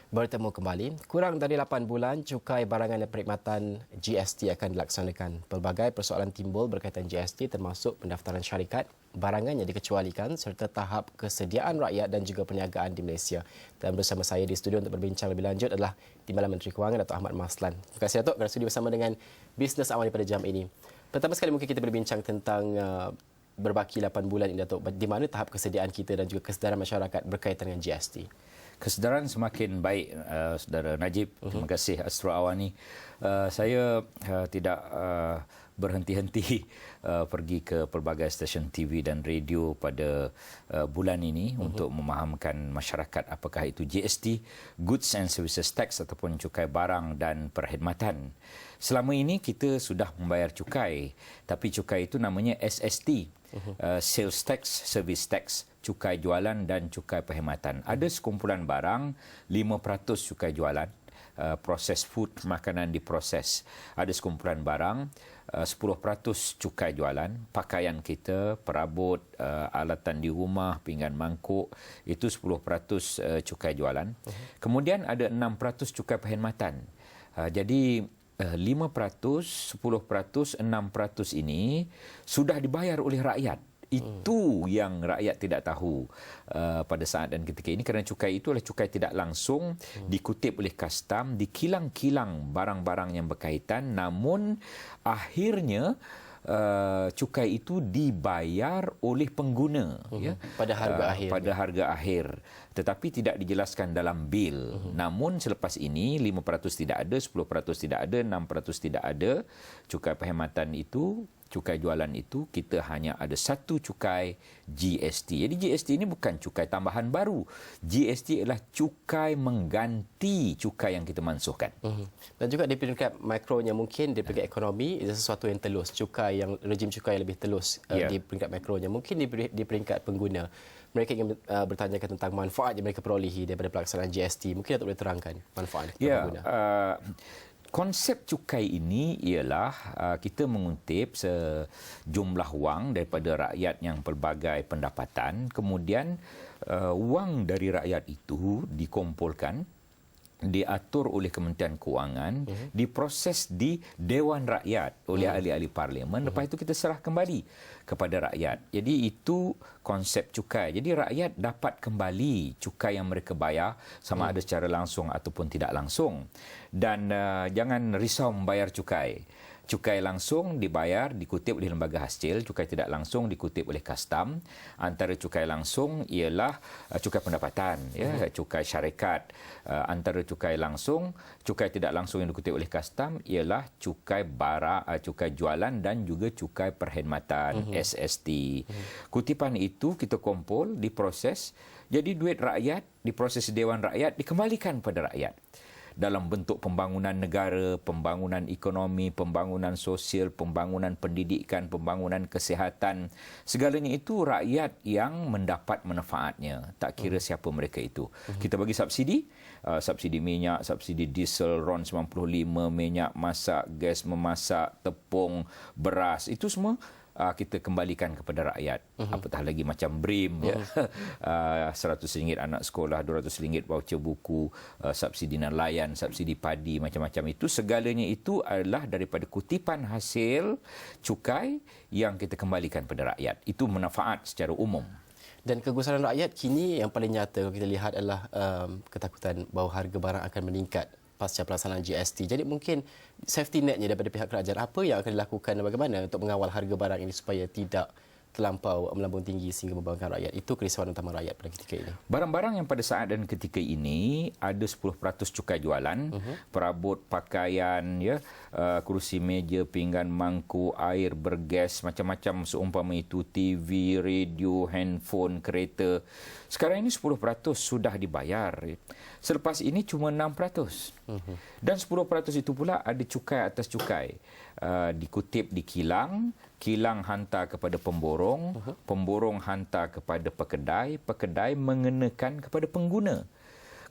Bertemu kembali. Kurang dari 8 bulan, cukai barangan dan perkhidmatan GST akan dilaksanakan. Pelbagai persoalan timbul berkaitan GST termasuk pendaftaran syarikat, barangan yang dikecualikan serta tahap kesediaan rakyat dan juga perniagaan di Malaysia. Dan bersama saya di studio untuk berbincang lebih lanjut adalah Timbalan Menteri Kewangan Datuk Ahmad Maslan. Terima kasih Datuk kerana sudi bersama dengan Bisnes Awani pada jam ini. Pertama sekali mungkin kita berbincang tentang berbaki 8 bulan ini Datuk. Di mana tahap kesediaan kita dan juga kesedaran masyarakat berkaitan dengan GST? Kesedaran semakin baik, Saudara Najib. Terima kasih Astro Awani. Saya tidak berhenti-henti pergi ke pelbagai stesen TV dan radio pada bulan ini untuk memahamkan masyarakat apakah itu GST, Goods and Services Tax ataupun cukai barang dan perkhidmatan. Selama ini kita sudah membayar cukai, tapi cukai itu namanya SST, Sales Tax, Service Tax, cukai jualan dan cukai perkhidmatan. Ada sekumpulan barang, 5% cukai jualan, proses food, makanan diproses. Ada sekumpulan barang, 10% cukai jualan, pakaian kita, perabot, alatan di rumah, pinggan mangkuk, itu 10% cukai jualan. Kemudian ada 6% cukai perkhidmatan. Jadi 5%, 10%, 6% ini sudah dibayar oleh rakyat. Itu yang rakyat tidak tahu pada saat dan ketika ini, kerana cukai itu adalah cukai tidak langsung, dikutip oleh custom, dikilang-kilang barang-barang yang berkaitan, namun akhirnya cukai itu dibayar oleh pengguna pada harga akhir. Pada harga akhir, tetapi tidak dijelaskan dalam bil. Namun selepas ini 5% tidak ada, 10% tidak ada, 6% tidak ada. Cukai perkhidmatan itu, cukai jualan itu, kita hanya ada satu cukai GST. Jadi GST ini bukan cukai tambahan baru. GST adalah cukai mengganti cukai yang kita mansuhkan. Dan juga di peringkat makronya mungkin di peringkat ekonomi itu sesuatu yang telus. Cukai yang rejim cukai yang lebih telus di peringkat makronya. Mungkin di peringkat pengguna, mereka ingin bertanyakan tentang manfaat yang mereka perolehi daripada pelaksanaan GST. Mungkin Datuk boleh terangkan manfaat pengguna. Konsep cukai ini ialah kita mengutip sejumlah wang daripada rakyat yang pelbagai pendapatan, kemudian wang dari rakyat itu dikumpulkan, diatur oleh Kementerian Kewangan, diproses di Dewan Rakyat oleh ahli-ahli parlimen, lepas itu kita serah kembali kepada rakyat. Jadi itu konsep cukai. Jadi rakyat dapat kembali cukai yang mereka bayar, sama ada secara langsung ataupun tidak langsung. Dan jangan risau membayar cukai. Cukai langsung dibayar, dikutip oleh lembaga hasil. Cukai tidak langsung dikutip oleh custom. Antara cukai langsung ialah cukai pendapatan, cukai syarikat. Antara cukai langsung, cukai tidak langsung yang dikutip oleh custom ialah cukai barang, cukai jualan dan juga cukai perkhidmatan, SST. Kutipan itu kita kumpul, diproses. Jadi duit rakyat diproses di Dewan Rakyat, dikembalikan pada rakyat dalam bentuk pembangunan negara, pembangunan ekonomi, pembangunan sosial, pembangunan pendidikan, pembangunan kesihatan. Segalanya itu rakyat yang mendapat manfaatnya, tak kira siapa mereka itu. Kita bagi subsidi, subsidi minyak, subsidi diesel, RON 95, minyak masak, gas memasak, tepung, beras, itu semua kita kembalikan kepada rakyat. Apatah lagi macam BRIM, RM100 anak sekolah, RM200 voucher buku, subsidi nelayan, subsidi padi, macam-macam itu. Segalanya itu adalah daripada kutipan hasil cukai yang kita kembalikan kepada rakyat. Itu manfaat secara umum. Dan kegusaran rakyat kini yang paling nyata kalau kita lihat adalah ketakutan bahawa harga barang akan meningkat pasca pelaksanaan GST. Jadi mungkin safety netnya daripada pihak kerajaan, apa yang akan dilakukan dan bagaimana untuk mengawal harga barang ini supaya tidak terlampau melambung tinggi sehingga membebankan rakyat. Itu kerisauan utama rakyat pada ketika ini. Barang-barang yang pada saat dan ketika ini ada 10% cukai jualan, perabot, pakaian, kerusi meja, pinggan mangkuk, air bergas, macam-macam seumpama itu, TV, radio, handphone, kereta. Sekarang ini 10% sudah dibayar. Selepas ini cuma 6%. Dan 10% itu pula ada cukai atas cukai. Dikutip di kilang, kilang hantar kepada pemborong, pemborong hantar kepada pekedai, pekedai mengenakan kepada pengguna.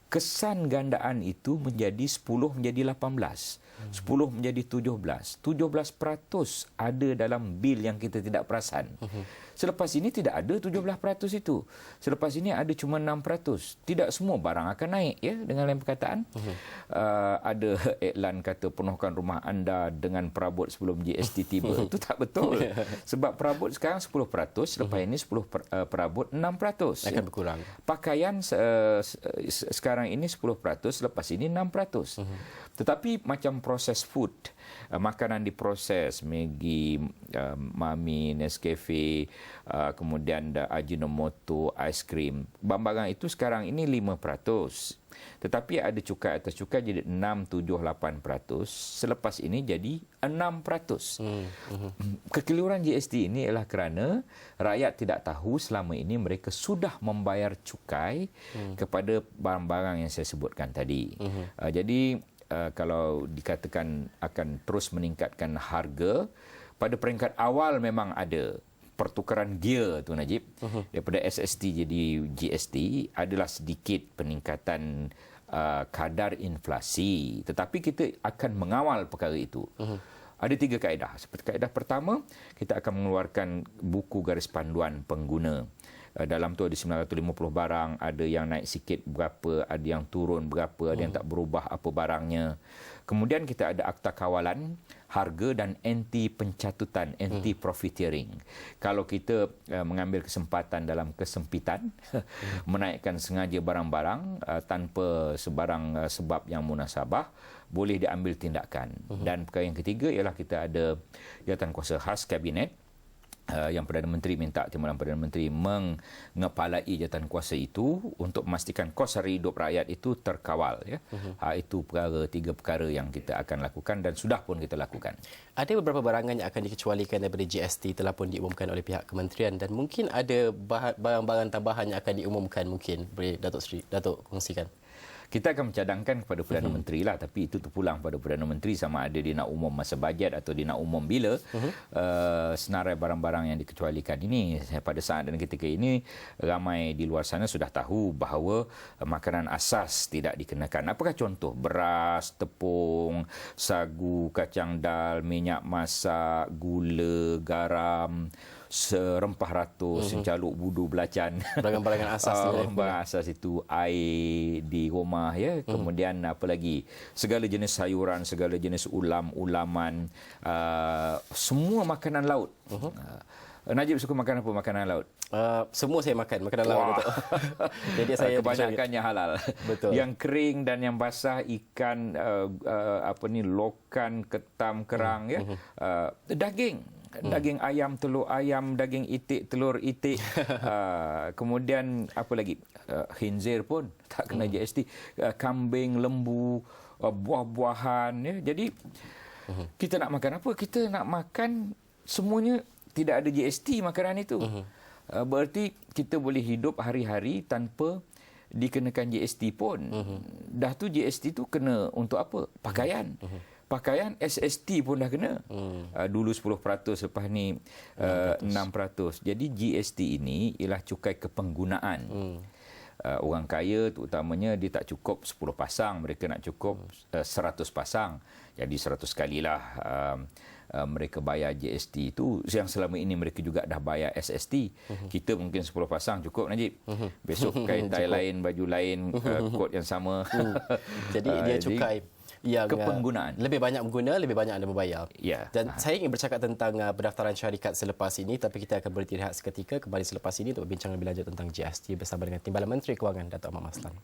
kesan gandaan itu menjadi 10 menjadi 18. 10 menjadi 17. 17% ada dalam bil yang kita tidak perasan. Selepas ini tidak ada 17% itu. Selepas ini ada cuma 6%. Tidak semua barang akan naik, ya, dengan lain perkataan. Ada iklan kata penuhkan rumah anda dengan perabot sebelum GST tiba. Itu tak betul. Sebab perabot sekarang 10%, selepas ini 10 perabot 6%. Akan berkurang. Pakaian sekarang ini 10%, selepas ini 6%. Tetapi macam proses food, makanan diproses, Maggi, Mami, Nescafe, kemudian Ajinomoto, aiskrim, barang-barang itu sekarang ini 5%. Tetapi ada cukai atas cukai jadi 6, 7, 8%. Selepas ini jadi 6%. Kekeliruan GST ini ialah kerana rakyat tidak tahu selama ini mereka sudah membayar cukai kepada barang-barang yang saya sebutkan tadi. Jadi kalau dikatakan akan terus meningkatkan harga, pada peringkat awal memang ada pertukaran gear tu Najib, daripada SST jadi GST adalah sedikit peningkatan kadar inflasi, tetapi kita akan mengawal perkara itu. Ada 3 kaedah. Seperti kaedah pertama, kita akan mengeluarkan buku garis panduan pengguna. Dalam tu ada 950 barang, ada yang naik sikit berapa, ada yang turun berapa, ada yang tak berubah apa barangnya. Kemudian kita ada akta kawalan harga dan anti pencatutan, anti profiteering. Kalau kita mengambil kesempatan dalam kesempitan, menaikkan sengaja barang-barang tanpa sebarang sebab yang munasabah, boleh diambil tindakan. Dan perkara yang ketiga ialah kita ada jawatankuasa khas kabinet, yang Perdana Menteri minta timbalan Perdana Menteri mengepalai jawatankuasa itu untuk memastikan kos sara hidup rakyat itu terkawal, ya. Itu 3 perkara yang kita akan lakukan dan sudah pun kita lakukan. Ada beberapa barangan yang akan dikecualikan daripada GST telah pun diumumkan oleh pihak kementerian, dan mungkin ada barang-barang tambahan yang akan diumumkan. Mungkin boleh Datuk kongsikan. Kita akan mencadangkan kepada Perdana Menteri lah, tapi itu terpulang pada Perdana Menteri sama ada dia nak umum masa bajet atau dia nak umum bila senarai barang-barang yang dikecualikan ini. Pada saat dan ketika ini ramai di luar sana sudah tahu bahawa makanan asas tidak dikenakan. Apakah contoh? Beras, tepung, sagu, kacang dal, minyak masak, gula, garam, serempah ratus, sencaluk budu belacan. Barang-barang asas barang asas itu, air di rumah, ya. Kemudian apa lagi? Segala jenis sayuran, segala jenis ulaman, semua makanan laut. Najib suka makan apa makanan laut? Semua saya makan makanan laut, Datuk. Jadi saya kebanyakannya halal. Betul. Yang kering dan yang basah, ikan, lokan, ketam, kerang, ya. Daging. Daging ayam, telur ayam, daging itik, telur itik. Kemudian apa lagi? Khinzir pun tak kena GST. Kambing, lembu, buah-buahan, ya. Jadi kita nak makan apa? Kita nak makan semuanya tidak ada GST makanan itu. Berarti kita boleh hidup hari-hari tanpa dikenakan GST pun. Dah tu GST tu kena untuk apa? Pakaian. Pakaian SST pun dah kena. Dulu 10%, lepas ni 6%. Jadi GST ini ialah cukai kepenggunaan. Orang kaya terutamanya dia tak cukup 10 pasang, mereka nak cukup 100 pasang. Jadi 100 kalilah mereka bayar GST itu, yang selama ini mereka juga dah bayar SST. Kita mungkin 10 pasang cukup, Najib. Besok kain tai lain, baju lain, kod yang sama. Jadi dia cukai yang kepenggunaan. Lebih banyak mengguna, lebih banyak anda membayar. Ya. Dan saya ingin bercakap tentang pendaftaran syarikat selepas ini, tapi kita akan berhenti rehat seketika, kembali selepas ini untuk berbincang lebih lanjut tentang GST bersama dengan Timbalan Menteri Kewangan Datuk Ahmad Maslan.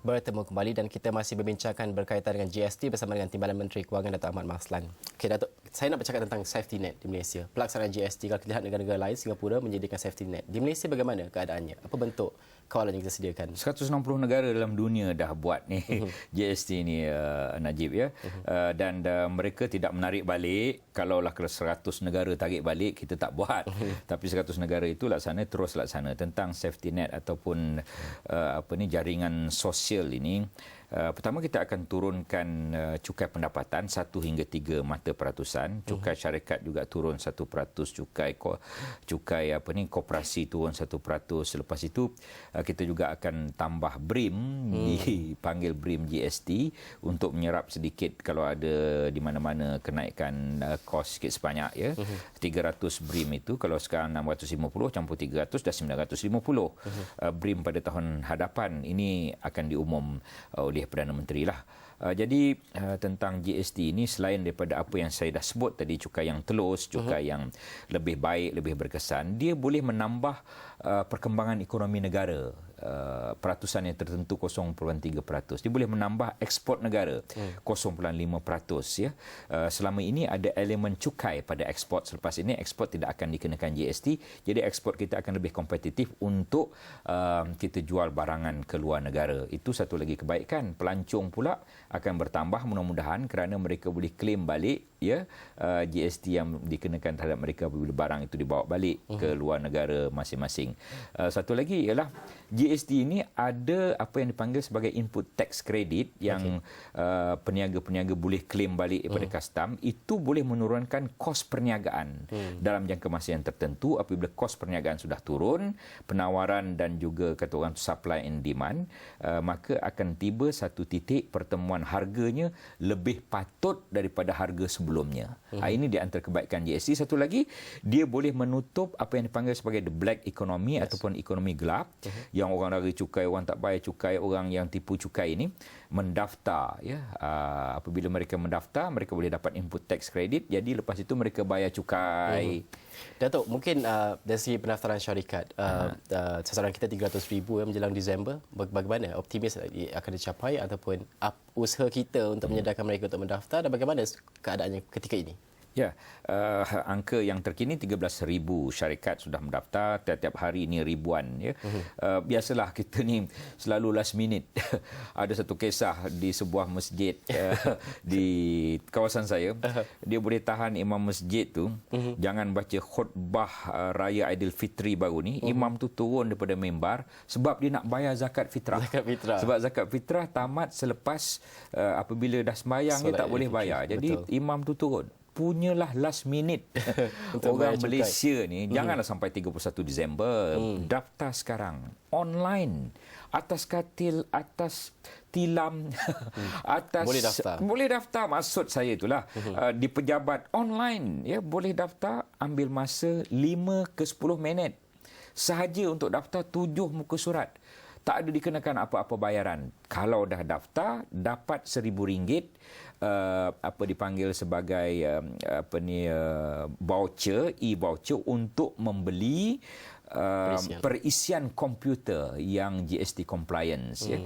Bertemu kembali dan kita masih berbincangkan berkaitan dengan GST bersama dengan Timbalan Menteri Kewangan Datuk Ahmad Maslan. Okey Datuk, saya nak bercakap tentang safety net di Malaysia. Pelaksanaan GST, kalau kita lihat negara-negara lain, Singapura menyediakan safety net. Di Malaysia bagaimana keadaannya? Apa bentuk kawalan yang kita sediakan? 160 negara dalam dunia dah buat ni GST ni, Najib, ya. Dan mereka tidak menarik balik. Kalaulah 100 negara tarik balik, kita tak buat. Tapi 100 negara itu terus laksana tentang safety net ataupun jaringan sosial ini. Pertama, kita akan turunkan cukai pendapatan 1 hingga 3 mata peratusan. Cukai syarikat juga turun 1%, cukai koperasi turun 1%. Selepas itu kita juga akan tambah BRIM, dipanggil BRIM GST, untuk menyerap sedikit kalau ada di mana-mana kenaikan kos sikit sebanyak, ya. 300 BRIM itu, kalau sekarang 650 campur 300 dah 950. BRIM pada tahun hadapan ini akan diumum oleh Perdana Menteri lah. Jadi tentang GST ini, selain daripada apa yang saya dah sebut tadi, cukai yang telus, cukai yang lebih baik, lebih berkesan, dia boleh menambah perkembangan ekonomi negara. Peratusan yang tertentu 0.3%. Dia boleh menambah ekspor negara 0.5%, ya. Selama ini ada elemen cukai pada ekspor. Selepas ini ekspor tidak akan dikenakan GST. Jadi ekspor kita akan lebih kompetitif untuk kita jual barangan ke luar negara. Itu satu lagi kebaikan. Pelancong pula akan bertambah mudah-mudahan kerana mereka boleh claim balik, ya, GST yang dikenakan terhadap mereka bila barang itu dibawa balik ke luar negara masing-masing. Satu lagi ialah GST ini ada apa yang dipanggil sebagai input tax credit yang peniaga-peniaga boleh claim balik daripada custom. Itu boleh menurunkan kos perniagaan dalam jangka masa yang tertentu. Apabila kos perniagaan sudah turun, penawaran dan juga kata orang supply and demand, maka akan tiba satu titik pertemuan harganya lebih patut daripada harga sebelumnya. Ini di antara kebaikan GST. Satu lagi, dia boleh menutup apa yang dipanggil sebagai the black economy, ataupun ekonomi gelap, yang orang lari cukai, orang tak bayar cukai, orang yang tipu cukai ini mendaftar, ya. Apabila mereka mendaftar, mereka boleh dapat input tax credit, jadi lepas itu mereka bayar cukai. Datuk, mungkin dari segi pendaftaran syarikat, sasaran kita 300,000 menjelang Disember, bagaimana? Optimis akan dicapai ataupun usaha kita untuk menyedarkan mereka untuk mendaftar, dan bagaimana keadaannya ketika ini? Ya, angka yang terkini 13,000 syarikat sudah mendaftar, tiap-tiap hari ini ribuan, ya. Biasalah kita ni selalu last minute. Ada satu kisah di sebuah masjid di kawasan saya, dia boleh tahan imam masjid tu jangan baca khutbah raya Aidilfitri baru ni. Imam tu turun daripada mimbar sebab dia nak bayar zakat fitrah. Sebab zakat fitrah tamat selepas apabila dah sembahyang, dia tak boleh bayar. Jadi imam tu turun. Punyalah last minute. Orang Malaysia ni janganlah sampai 31 Disember. Daftar sekarang online, atas katil, atas tilam, atas boleh daftar. Maksud saya itulah di pejabat online, ya, boleh daftar. Ambil masa 5 ke 10 minit sahaja untuk daftar 7 muka surat. Tak ada dikenakan apa-apa bayaran. Kalau dah daftar, dapat RM1,000, apa dipanggil sebagai voucher, e-voucher untuk membeli perisian komputer yang GST compliance, ya.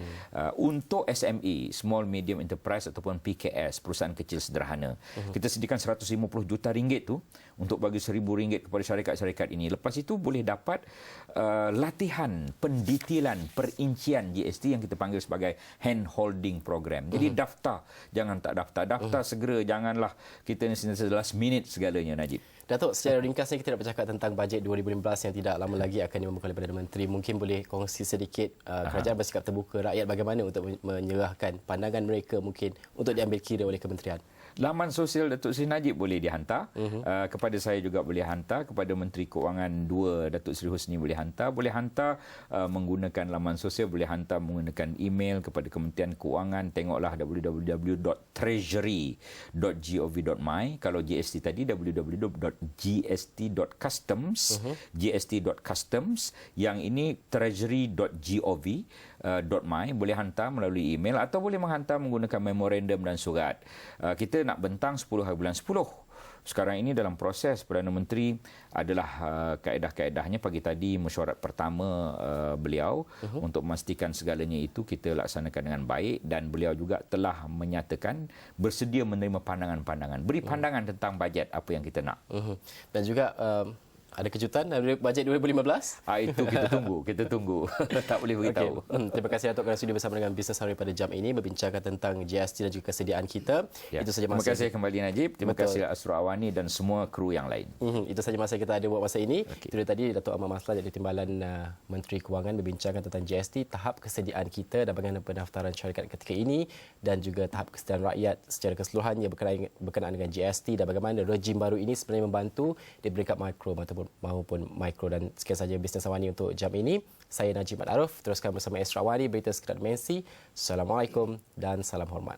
Untuk SME, Small Medium Enterprise ataupun PKS, perusahaan kecil sederhana. Kita sediakan RM150 juta tu untuk bagi RM1,000 kepada syarikat-syarikat ini. Lepas itu boleh dapat latihan pendetailan perincian GST yang kita panggil sebagai hand holding program. Jadi daftar, jangan tak daftar. Daftar segera, janganlah kita ni sentiasa last minute segalanya, Najib. Datuk, secara ringkasnya kita nak bercakap tentang bajet 2015 yang tidak lama lagi akan diumumkan oleh Perdana Menteri. Mungkin boleh kongsi sedikit kerajaan bersikap terbuka, rakyat bagaimana untuk menyerahkan pandangan mereka mungkin untuk diambil kira oleh kementerian. Laman sosial Datuk Seri Najib boleh dihantar, kepada saya juga boleh hantar, kepada Menteri Keuangan 2 Datuk Seri Husni boleh hantar menggunakan laman sosial, boleh hantar menggunakan email kepada Kementerian Keuangan. Tengoklah www.treasury.gov.my. Kalau GST tadi www.gst.customs, gst.customs. Yang ini treasury.gov.my. Boleh hantar melalui email atau boleh menghantar menggunakan memorandum dan surat. Kita nak bentang 10 hari bulan 10. Sekarang ini dalam proses Perdana Menteri adalah kaedah-kaedahnya. Pagi tadi mesyuarat pertama beliau untuk memastikan segalanya itu kita laksanakan dengan baik, dan beliau juga telah menyatakan bersedia menerima pandangan-pandangan. Beri pandangan tentang bajet apa yang kita nak. Dan juga Ada kejutan dari bajet 2015? Itu kita tunggu. Tak boleh beritahu. Terima kasih Datuk kerana sudi bersama dengan Business Hari pada jam ini berbincangkan tentang GST dan juga kesediaan kita. Ya. Itu saja Terima masa kasih kembali Najib. Terima kasih Asrul Awani dan semua kru yang lain. Itu saja masa kita ada buat masa ini. Itu tadi Datuk Ahmad Maslan jadi Timbalan Menteri Kewangan berbincangkan tentang GST, tahap kesediaan kita dan bagaimana pendaftaran syarikat ketika ini dan juga tahap kesediaan rakyat secara keseluruhannya berkenaan dengan GST dan bagaimana rejim baru ini sebenarnya membantu di peringkat mikro maupun mikro. Dan sekian saja Bisnes Awani untuk jam ini. Saya Najib Mat Aruf. Teruskan bersama Esra Awani, berita sekedar dimensi. Assalamualaikum dan salam hormat.